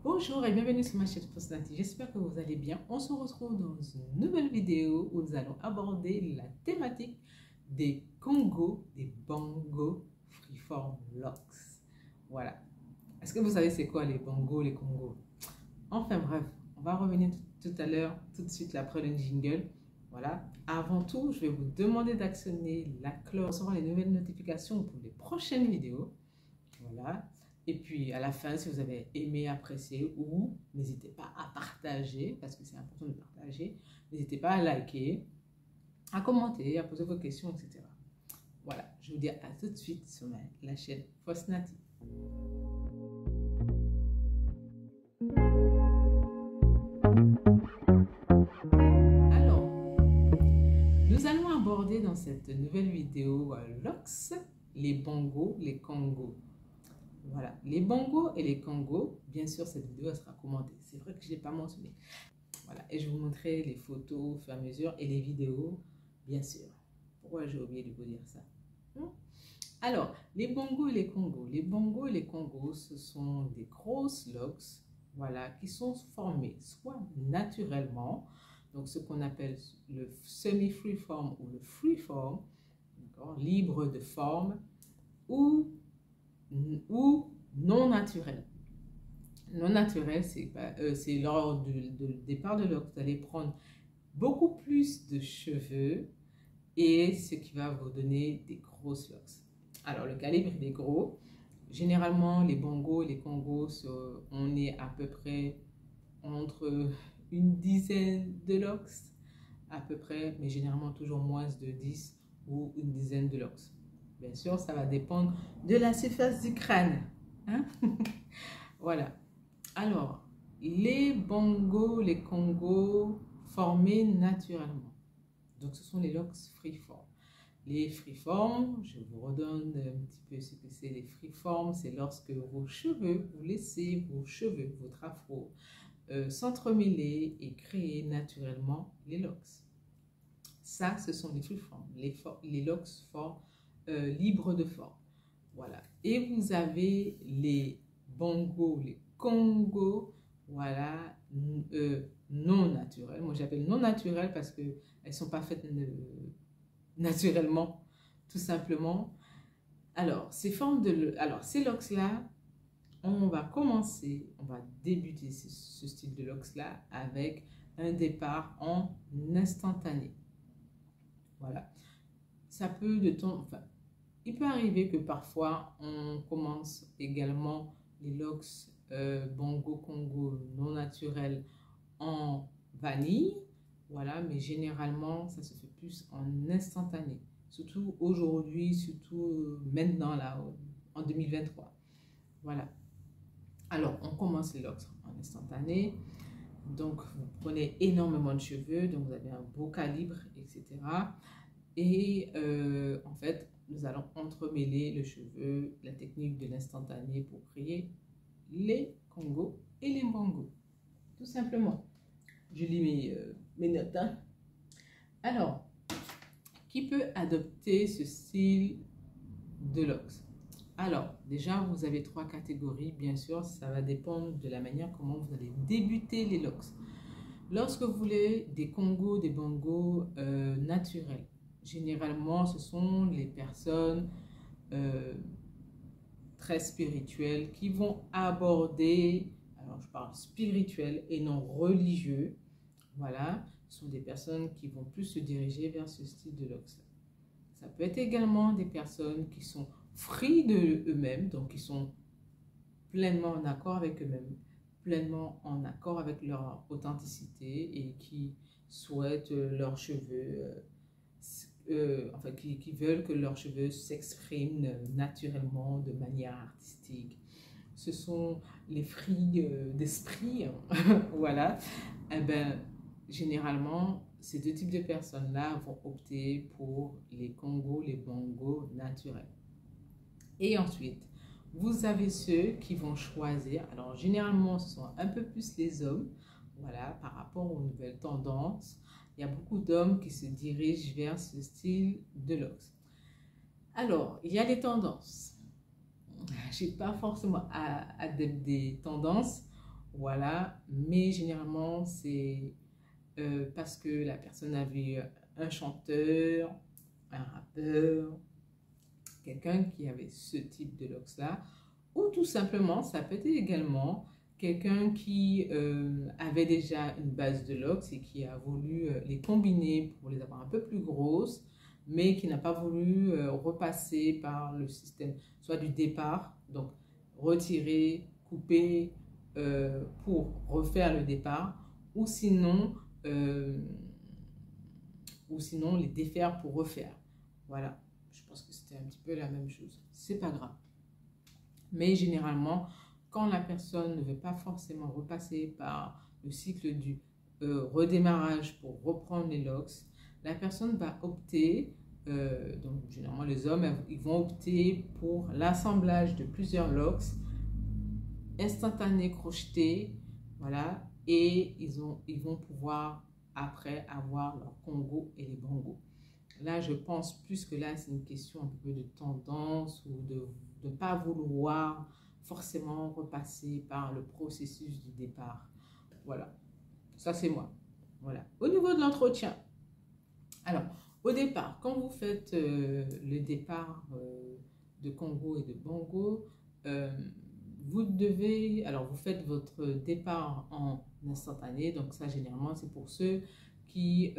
Bonjour et bienvenue sur ma chaîne Postnati. J'espère que vous allez bien. On se retrouve dans une nouvelle vidéo où nous allons aborder la thématique des congos, des bongos freeform locks. Voilà. Est-ce que vous savez c'est quoi les bongos, les congos? Enfin bref, on va revenir tout à l'heure, tout de suite après le jingle. Voilà. Avant tout, je vais vous demander d'actionner la cloche pour recevoir les nouvelles notifications pour les prochaines vidéos. Voilà. Et puis à la fin, si vous avez aimé, apprécié ou n'hésitez pas à partager, parce que c'est important de partager, n'hésitez pas à liker, à commenter, à poser vos questions, etc. Voilà, je vous dis à tout de suite sur la chaîne Postnati. Alors, nous allons aborder dans cette nouvelle vidéo LOX, les bongos, les congos. Voilà, les bongos et les congos, bien sûr cette vidéo sera commentée, c'est vrai que je ne l'ai pas mentionné. Voilà, et je vais vous montrer les photos au fur et à mesure et les vidéos, bien sûr. Pourquoi j'ai oublié de vous dire ça? Alors, les bongos et les congos. Les bongos et les congos, ce sont des grosses locks, voilà, qui sont formées soit naturellement, donc ce qu'on appelle le semi-freeform ou le freeform, libre de forme, ou non naturel. Non naturel, c'est lors du départ de l'ox, vous allez prendre beaucoup plus de cheveux et ce qui va vous donner des grosses locks. Alors le calibre il est gros. Généralement les bongos, les congos, on est à peu près entre une dizaine de locks à peu près, mais généralement toujours moins de 10 ou une dizaine de locks. Bien sûr, ça va dépendre de la surface du crâne. Hein? Voilà. Alors, les bongos, les congos formés naturellement. Donc, ce sont les locks freeform. Les freeform, je vous redonne un petit peu ce que c'est les freeform. C'est lorsque vos cheveux, vous laissez vos cheveux, votre afro, s'entremêler et créer naturellement les locks. Ça, ce sont les freeform, les locks libres de forme. Voilà. Et vous avez les bongos, les congos, voilà, non naturels. Moi, j'appelle non naturels parce qu'elles ne sont pas faites naturellement, tout simplement. Alors, ces locks-là, on va débuter ce style de locks-là avec un départ en instantané. Voilà. Ça peut il peut arriver que parfois on commence également les locks bongo congo non naturels en vanille, voilà, mais généralement ça se fait plus en instantané, surtout aujourd'hui, surtout maintenant là en 2023. Voilà. Alors on commence les locks en instantané. Donc vous prenez énormément de cheveux, donc vous avez un beau calibre, etc. Et en fait, nous allons entremêler le cheveu, la technique de l'instantané pour créer les congos et les bongos. Tout simplement. Je lis mes notes. Hein. Alors, qui peut adopter ce style de locks? Alors, déjà, vous avez 3 catégories. Bien sûr, ça va dépendre de la manière comment vous allez débuter les locks. Lorsque vous voulez des congos, des bongos naturels, généralement, ce sont les personnes très spirituelles qui vont aborder, alors je parle spirituel et non religieux, voilà, ce sont des personnes qui vont plus se diriger vers ce style de locks. Ça peut être également des personnes qui sont free de eux-mêmes, donc qui sont pleinement en accord avec eux-mêmes, pleinement en accord avec leur authenticité et qui souhaitent leurs cheveux qui veulent que leurs cheveux s'expriment naturellement de manière artistique. Ce sont les frilles d'esprit, voilà. Et ben, généralement, ces deux types de personnes-là vont opter pour les congos, les bongos naturels. Et ensuite, vous avez ceux qui vont choisir, alors généralement ce sont un peu plus les hommes, voilà, par rapport aux nouvelles tendances. Il y a beaucoup d'hommes qui se dirigent vers ce style de locks. Alors, il y a les tendances. Je n'ai pas forcément adepte des tendances. Voilà, mais généralement, c'est parce que la personne avait un chanteur, un rappeur, quelqu'un qui avait ce type de locks-là, ou tout simplement, ça peut être également quelqu'un qui avait déjà une base de locks et qui a voulu les combiner pour les avoir un peu plus grosses, mais qui n'a pas voulu repasser par le système, soit du départ, donc retirer, couper pour refaire le départ, ou sinon, euh, ou sinon les défaire pour refaire. Voilà, je pense que c'était un petit peu la même chose. C'est pas grave. Mais généralement, quand la personne ne veut pas forcément repasser par le cycle du redémarrage pour reprendre les locks, la personne va opter, donc généralement les hommes, ils vont opter pour l'assemblage de plusieurs locks instantanés crochetés, voilà, et ils vont pouvoir après avoir leur Congo et les bongos. Là, je pense plus que là, c'est une question un peu de tendance ou de ne pas vouloir forcément repasser par le processus du départ. Voilà, ça c'est moi. Voilà. Au niveau de l'entretien, alors, au départ, quand vous faites le départ de Congo et de Bongo, euh, vous faites votre départ en instantané, donc ça généralement c'est pour ceux qui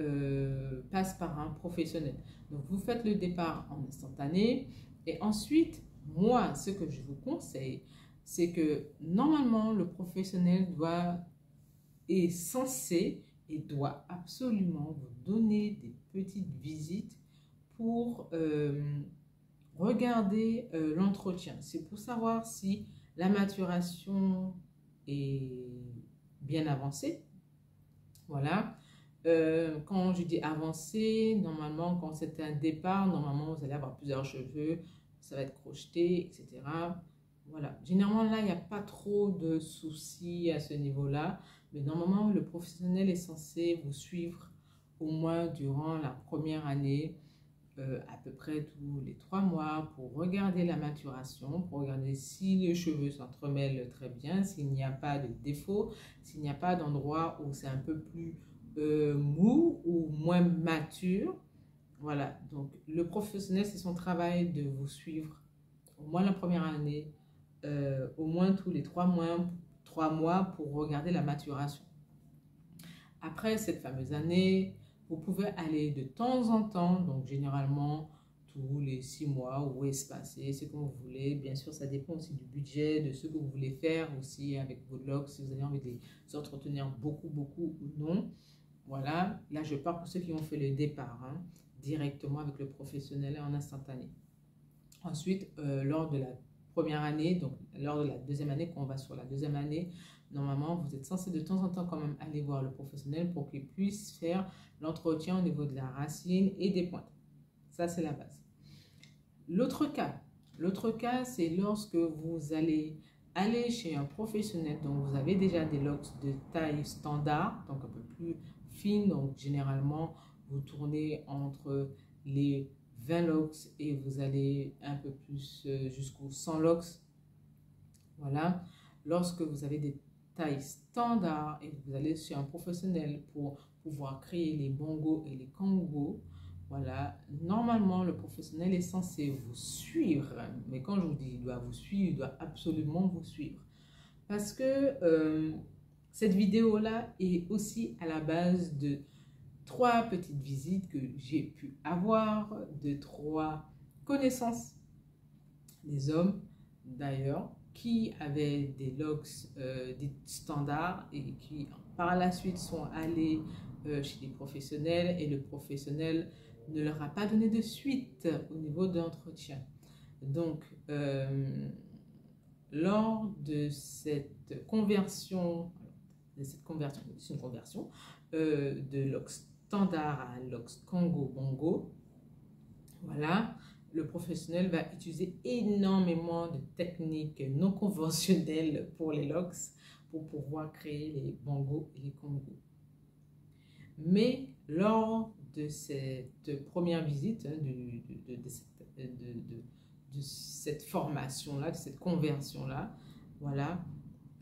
passent par un professionnel. Donc vous faites le départ en instantané et ensuite, moi, ce que je vous conseille, c'est que normalement le professionnel est censé et doit absolument vous donner des petites visites pour regarder l'entretien. C'est pour savoir si la maturation est bien avancée. Voilà. Quand je dis avancé, normalement, quand c'est un départ, normalement, vous allez avoir plusieurs cheveux, ça va être crocheté, etc. Voilà. Généralement, là, il n'y a pas trop de soucis à ce niveau-là. Mais normalement, le professionnel est censé vous suivre au moins durant la première année, à peu près tous les 3 mois, pour regarder la maturation, pour regarder si les cheveux s'entremêlent très bien, s'il n'y a pas de défaut, s'il n'y a pas d'endroit où c'est un peu plus mou ou moins mature. Voilà, donc le professionnel, c'est son travail de vous suivre au moins la première année, au moins tous les 3 mois pour regarder la maturation. Après cette fameuse année, vous pouvez aller de temps en temps, donc généralement tous les 6 mois ou espacer, c'est comme vous voulez. Bien sûr, ça dépend aussi du budget, de ce que vous voulez faire aussi avec vos locks, si vous avez envie de les entretenir beaucoup, beaucoup ou non. Voilà, là je pars pour ceux qui ont fait le départ, hein, directement avec le professionnel en instantané. Ensuite, lors de la première année, donc lors de la deuxième année, quand on va sur la deuxième année, normalement, vous êtes censé de temps en temps quand même aller voir le professionnel pour qu'il puisse faire l'entretien au niveau de la racine et des pointes. Ça, c'est la base. L'autre cas, c'est lorsque vous allez aller chez un professionnel dont vous avez déjà des locks de taille standard, donc un peu plus fine, donc généralement, vous tournez entre les 20 locks et vous allez un peu plus jusqu'aux 100 locks. Voilà. Lorsque vous avez des tailles standards et vous allez chez un professionnel pour pouvoir créer les bongos et les kangos, voilà, normalement le professionnel est censé vous suivre, mais quand je vous dis il doit vous suivre, il doit absolument vous suivre. Parce que cette vidéo-là est aussi à la base de 3 petites visites que j'ai pu avoir, de 3 connaissances des hommes d'ailleurs, qui avaient des locks dits standards et qui par la suite sont allés chez des professionnels et le professionnel ne leur a pas donné de suite au niveau de l'entretien. Donc, lors de cette conversion, c'est une conversion de locks standard à locks Congo Bongo, voilà, le professionnel va utiliser énormément de techniques non conventionnelles pour les locks pour pouvoir créer les bongos et les congos. Mais lors de cette première visite, hein, de cette formation-là, de cette conversion-là, voilà,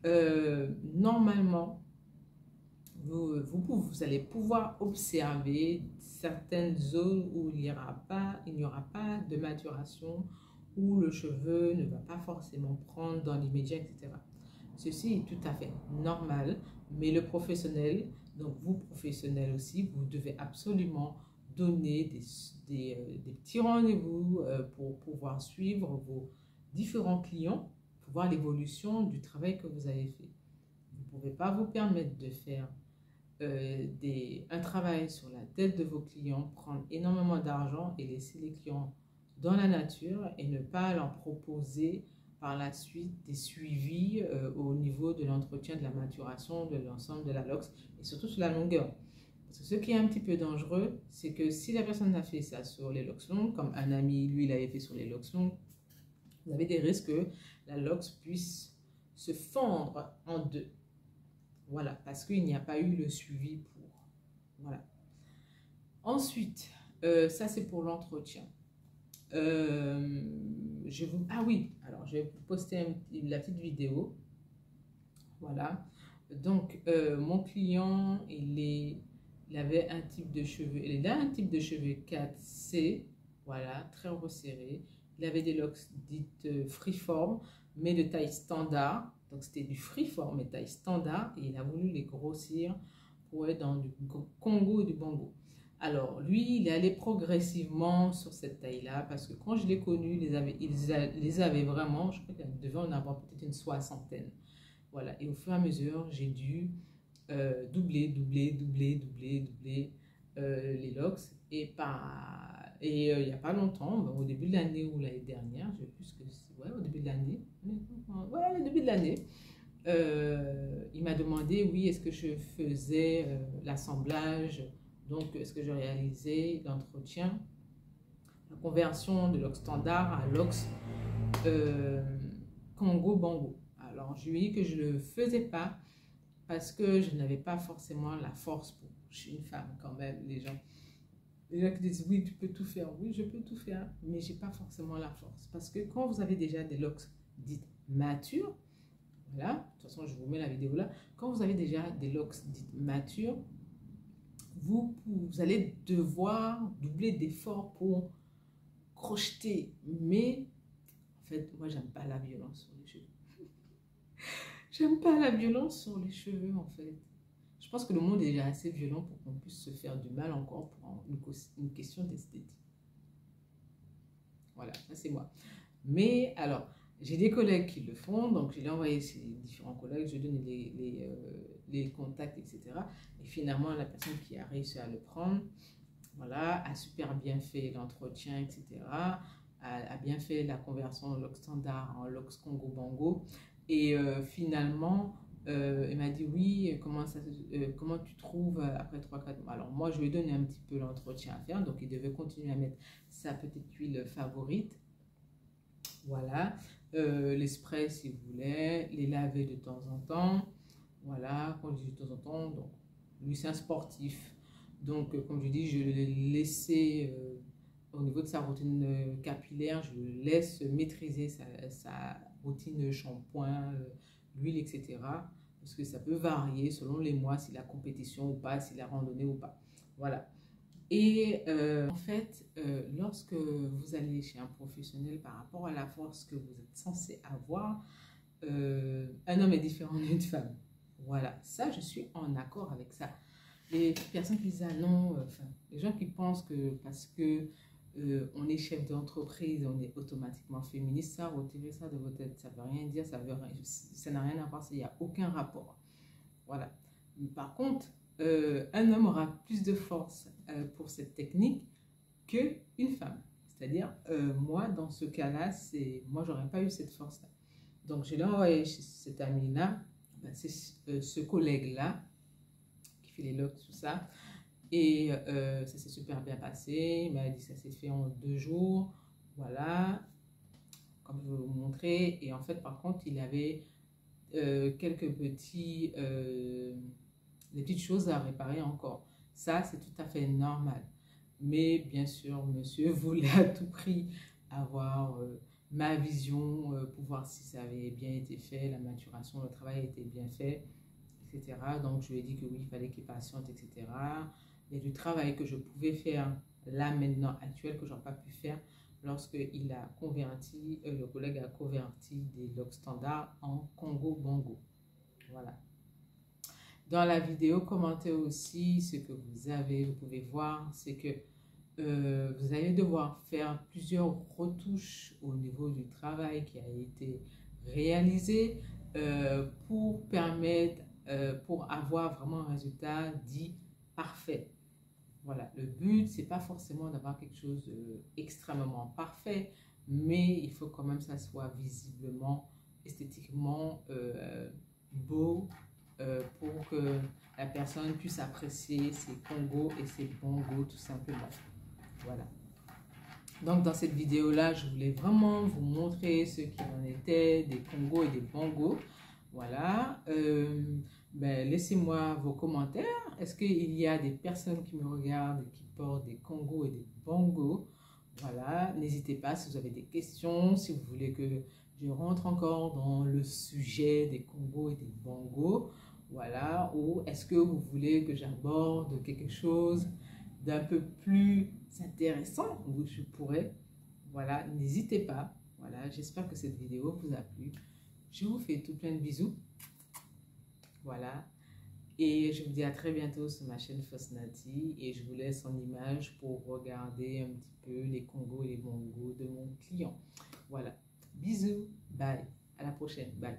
normalement, vous allez pouvoir observer certaines zones où il n'y aura pas de maturation, où le cheveu ne va pas forcément prendre dans l'immédiat, etc. Ceci est tout à fait normal, mais le professionnel, donc vous professionnels aussi, vous devez absolument donner des petits rendez-vous pour pouvoir suivre vos différents clients, pour voir l'évolution du travail que vous avez fait. Vous ne pouvez pas vous permettre de faire un travail sur la tête de vos clients, prendre énormément d'argent et laisser les clients dans la nature et ne pas leur proposer par la suite des suivis au niveau de l'entretien, de la maturation, de l'ensemble de la LOX et surtout sur la longueur. Parce que ce qui est un petit peu dangereux, c'est que si la personne a fait ça sur les LOX longues, comme un ami, lui, il avait fait sur les LOX longues, vous avez des risques que la LOX puisse se fendre en deux. Voilà, parce qu'il n'y a pas eu le suivi pour. Voilà. Ensuite, ça c'est pour l'entretien. Ah oui, alors je vais vous poster la petite vidéo. Voilà. Donc, mon client, il avait un type de cheveux, il a un type de cheveux 4C, voilà, très resserré. Il avait des locks dites freeform, mais de taille standard. Donc, c'était du freeform, mais taille standard. Et il a voulu les grossir pour être dans du Congo et du Bongo. Alors, lui, il est allé progressivement sur cette taille-là, parce que quand je l'ai connu, il les avait vraiment, je crois qu'il devait en avoir peut-être une soixantaine. Voilà, et au fur et à mesure, j'ai dû doubler les locks. Et il n'y a pas longtemps, au début de l'année ou l'année dernière, je sais plus ce que c'est, ouais, au début de l'année, ouais, au début de l'année, il m'a demandé, oui, est-ce que je faisais l'assemblage, donc est-ce que je réalisais l'entretien, la conversion de locks standard à locks Congo-Bango. Alors, je lui ai dit que je ne le faisais pas parce que je n'avais pas forcément la force pour. Je suis une femme quand même, les gens qui disent oui, tu peux tout faire. Oui, je peux tout faire, mais je n'ai pas forcément la force. Parce que quand vous avez déjà des locks dites matures, voilà, de toute façon, je vous mets la vidéo là. Quand vous avez déjà des locks dites matures, vous allez devoir doubler d'efforts pour crocheter. Mais en fait, moi, j'aime pas la violence sur les cheveux. J'aime pas la violence sur les cheveux, en fait. Je pense que le monde est déjà assez violent pour qu'on puisse se faire du mal encore pour une question d'esthétique. Voilà, ça c'est moi. Mais alors, j'ai des collègues qui le font, donc je l'ai envoyé chez différents collègues, je donne les contacts, etc. Et finalement, la personne qui a réussi à le prendre, voilà, a super bien fait l'entretien, etc. A bien fait la conversion en locks standard en locks Congo-Bango. Et finalement, il m'a dit oui, comment tu trouves après 3-4 mois. Alors moi, je lui ai donné un petit peu l'entretien à faire, donc il devait continuer à mettre sa petite huile favorite. Voilà, les sprays s'il voulait, les laver de temps en temps. Voilà, quand je dis de temps en temps, donc lui c'est un sportif. Donc comme je dis, je l'ai laissé au niveau de sa routine capillaire, je le laisse maîtriser sa routine shampoing, l'huile, etc. Parce que ça peut varier selon les mois, si la compétition ou pas, si la randonnée ou pas. Voilà. Et en fait, lorsque vous allez chez un professionnel par rapport à la force que vous êtes censé avoir, un homme est différent d'une femme. Voilà, ça, je suis en accord avec ça. Les personnes qui disent ah non, les gens qui pensent que parce que on est chef d'entreprise, on est automatiquement féministe, ça, retirez ça de votre tête, ça ne veut rien dire, ça n'a rien à voir, il n'y a aucun rapport. Voilà. Par contre, un homme aura plus de force pour cette technique qu'une femme. C'est-à-dire, moi, dans ce cas-là, moi, j'aurais pas eu cette force-là. Donc, je l'ai envoyé chez cet ami-là, c'est ce collègue-là, qui fait les locks, tout ça. Et ça s'est super bien passé. Il m'a dit que ça s'est fait en 2 jours. Voilà, comme je vais vous montrer. Et en fait, par contre, il avait quelques des petites choses à réparer encore. Ça, c'est tout à fait normal. Mais bien sûr, monsieur voulait à tout prix avoir ma vision pour voir si ça avait bien été fait, la maturation, le travail a été bien fait, etc. Donc, je lui ai dit que oui, il fallait qu'il patiente, etc. Il y a du travail que je pouvais faire là, maintenant, actuel, que je n'aurais pas pu faire lorsqu'il a converti, le collègue a converti des logs standards en Congo Bongo. Voilà. Dans la vidéo, commentez aussi ce que vous pouvez voir, c'est que vous allez devoir faire plusieurs retouches au niveau du travail qui a été réalisé pour permettre, pour avoir vraiment un résultat dit parfait. Voilà, le but, c'est pas forcément d'avoir quelque chose d'extrêmement parfait, mais il faut quand même que ça soit visiblement, esthétiquement beau pour que la personne puisse apprécier ses congos et ses bongos tout simplement. Voilà. Donc dans cette vidéo-là, je voulais vraiment vous montrer ce qu'il en était des congos et des bongos. Voilà. Laissez-moi vos commentaires. Est-ce qu'il y a des personnes qui me regardent et qui portent des congos et des bongos? Voilà. N'hésitez pas si vous avez des questions, si vous voulez que je rentre encore dans le sujet des congos et des bongos. Voilà. Ou est-ce que vous voulez que j'aborde quelque chose d'un peu plus intéressant où je pourrais? Voilà. N'hésitez pas. Voilà. J'espère que cette vidéo vous a plu. Je vous fais tout plein de bisous. Voilà. Et je vous dis à très bientôt sur ma chaîne Fosnati. Et je vous laisse en image pour regarder un petit peu les congos et les bongos de mon client. Voilà. Bisous. Bye. À la prochaine. Bye.